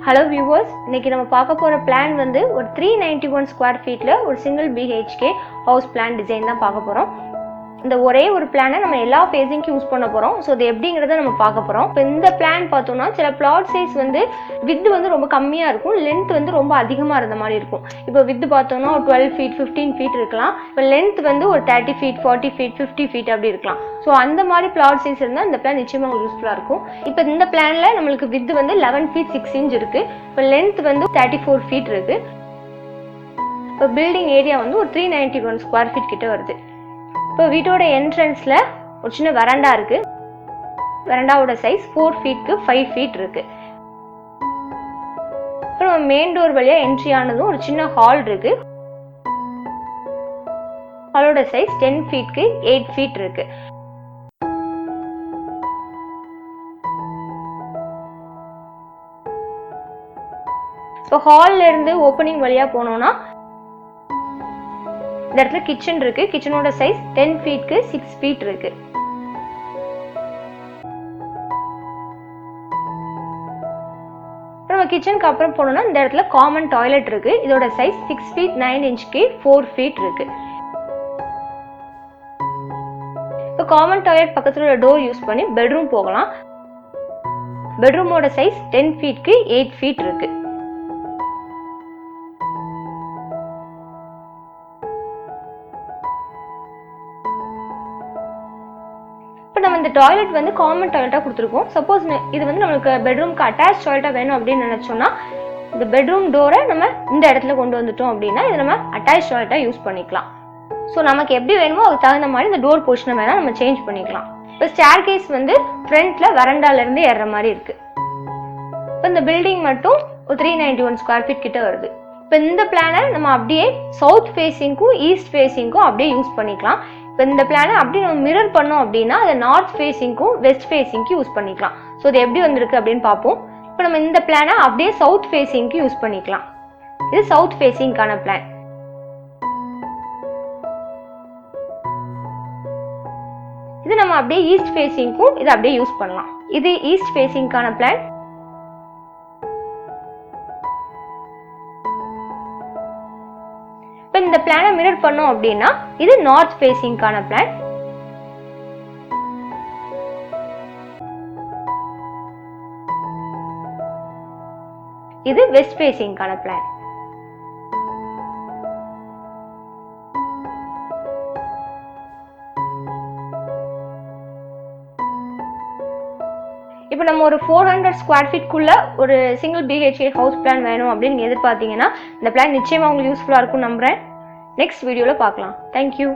Hello viewers, இன்னைக்கு நம்ம பார்க்க போற பிளான் வந்து ஒரு 391 ஸ்கொயர் ஃபீட்ல ஒரு single BHK house plan design தான் பார்க்க போறோம். இந்த ஒரே ஒரு பிளானை நம்ம எல்லா ஃபேஸிங்க்கு யூஸ் பண்ண போறோம். ஸோ அது எப்படிங்கிறத நம்ம பார்க்க போறோம். இப்போ இந்த பிளான் பார்த்தோம்னா சில பிளாட் சைஸ் வந்து வித் வந்து ரொம்ப கம்மியா இருக்கும், லென்த் வந்து ரொம்ப அதிகமா இருந்த மாதிரி இருக்கும். இப்போ வித் பார்த்தோம்னா ஒரு 12 ஃபீட் 15 ஃபீட் இருக்கலாம். இப்போ லென்த் வந்து ஒரு 30 ஃபீட் 40 ஃபீட் 50 ஃபீட் அப்படி இருக்கலாம். ஸோ அந்த மாதிரி பிளாட் சைஸ் இருந்தால் இந்த பிளான் நிச்சயமாக உங்களுக்கு யூஸ்ஃபுல்லாக இருக்கும். இப்போ இந்த பிளானில் நம்மளுக்கு வித் வந்து 11 ஃபீட் 6 இன்ச் இருக்கு. இப்போ லென்த் வந்து 34 ஃபீட் இருக்கு. இப்போ பில்டிங் ஏரியா வந்து ஒரு 391 ஸ்கொயர் ஃபீட் கிட்ட வருது. இப்போ வீட்டோட என்ட்ரன்ஸ்ல ஒரு சின்ன வரண்டா இருக்கு. வரண்டாவோட சைஸ் 4 ஃபீட்க்கு 5 ஃபீட் இருக்கு. அப்புறம் மெயின் டோர் வழியா என்ட்ரி ஆனதும் ஒரு சின்ன ஹால் இருக்கு. ஹாலோட சைஸ் 10 ஃபீட்க்கு 8 ஃபீட் இருக்கு. இப்போ ஹால்ல இருந்து ஓப்பனிங் வழியா போனோம்னா இந்த இடத்துல கிச்சன் இருக்கு. கிச்சனோட சைஸ் 10 ஃபீட்க்கு 6 ஃபீட் இருக்கு. நம்ம கிச்சனுக்கு அப்புறம் போனோம்னா இந்த இடத்துல காமன் டாய்லெட் இருக்கு. இதோட சைஸ் 6 ஃபீட் 9 இன்ச்க்கு 4 ஃபீட் இருக்கு. இப்போ காமன் டாய்லெட் பக்கத்துல உள்ள டோர் யூஸ் பண்ணி பெட்ரூம் போகலாம். பெட்ரூமோட சைஸ் 10 ஃபீட்க்கு 8 ஃபீட் இருக்கு. நம்ம இந்த டாய்லெட் வந்து காமன் டாய்லெட்டா கொடுத்துருக்கோம். சப்போஸ் இது வந்து நமக்கு பெட்ரூம்க்கு அட்டாச் டாய்லெட்டா வேணும் அப்படின்னு நினைச்சோம்னா இந்த பெட்ரூம் டோரை நம்ம இந்த இடத்துல கொண்டு வந்துட்டோம் அப்படின்னா இதை நம்ம அட்டாச் டாய்லெட்டா யூஸ் பண்ணிக்கலாம். ஸோ நமக்கு எப்படி வேணுமோ அதுக்கு தகுந்த மாதிரி இந்த டோர் பொசிஷனை வேணா நம்ம சேஞ்ச் பண்ணிக்கலாம். இப்போ ஸ்டேர் கேஸ் வந்து ஃப்ரண்ட்ல வரண்டால இருந்து ஏறுற மாதிரி இருக்கு. இப்போ இந்த பில்டிங் மட்டும் ஒரு 391 ஸ்கொயர் ஃபீட் கிட்ட வருது. இப்போ இந்த பிளானை நம்ம அப்படியே சவுத் ஃபேஸிங்க்கும் ஈஸ்ட் ஃபேஸிங்க்கும் அப்படியே யூஸ் பண்ணிக்கலாம். இப்போ இந்த பிளானை அப்படி நம்ம மிரர் பண்ணோம் அப்படின்னா அதை நார்த் ஃபேஸிங்க்கும் வெஸ்ட் ஃபேஸிங்க்கு யூஸ் பண்ணிக்கலாம். ஸோ இது எப்படி வந்திருக்கு அப்படின்னு பார்ப்போம். இப்போ நம்ம இந்த பிளானை அப்படியே சவுத் ஃபேஸிங்க்கு யூஸ் பண்ணிக்கலாம். இது சவுத் ஃபேஸிங்கான பிளான். இது நம்ம அப்படியே ஈஸ்ட் ஃபேஸிங்க்கும் இதை அப்படியே யூஸ் பண்ணலாம். இது ஈஸ்ட் ஃபேஸிங்கான பிளான். இந்த பிளானை மிரர் பண்ணோம் அப்படின்னா இது நார்த் ஃபேஸிங்கான பிளான். இது வெஸ்ட் ஃபேஸிங்கான பிளான். இப்போ நம்ம ஒரு 400 ஸ்கொயர் ஃபீட்குள்ள ஒரு சிங்கிள் BHK ஹவுஸ் பிளான் வேணும் அப்படின்னு எதிர்பார்த்தீங்கன்னா இந்த பிளான் நிச்சயமா உங்களுக்கு யூஸ்ஃபுல்லா இருக்கும் நம்புறேன். நெக்ஸ்ட் வீடியோல பார்க்கலாம். தேங்க்யூ.